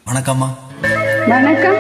வணக்கம்மா. வணக்கம்.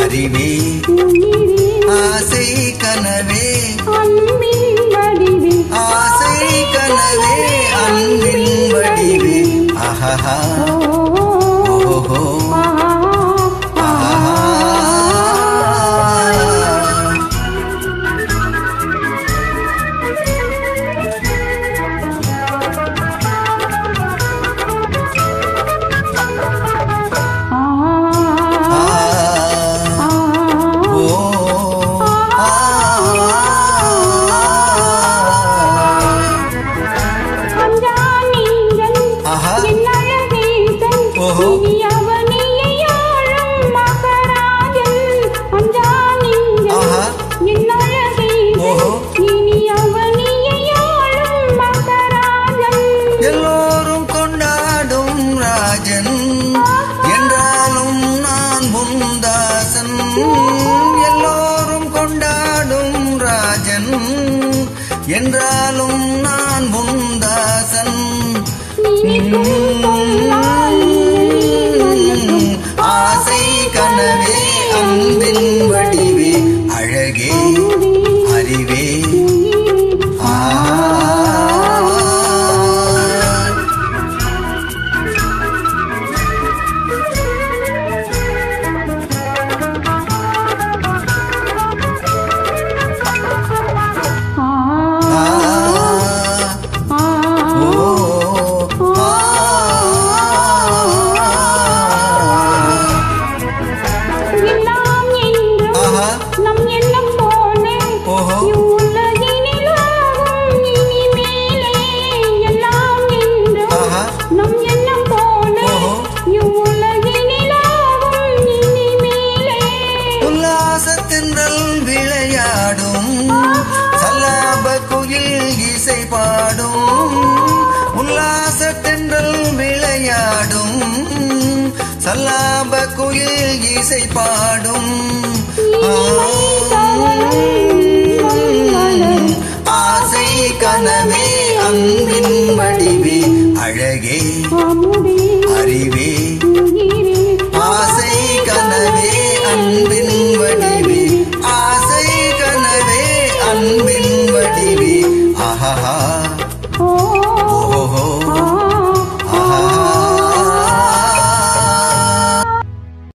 அறிவே ஆசை கனவே ஆசை கனவே அன்பின் வடிவே ஆஹா ஓஹோ எல்லோரும் கொண்டாடும் ராஜன் என்றாலும் நான் முந்தாசன். எல்லோரும் கொண்டாடும் ராஜன் என்றாலும் நான் முந்தாசன். ஆசை கனவே அன்பின் வடிவே அழகே அறிவே விளையாடும் சல்லாப குயில் இசை பாடும். உல்லாச தென்றல் விளையாடும் சல்லாப குயில் இசை பாடும். ஆசை கனவே அன்பின் வடிவே அழகே அறிவே ஆசை கனவே அன்பின் வடிவே ஆசை கனவே அன்பின் வடிவே ஆஹா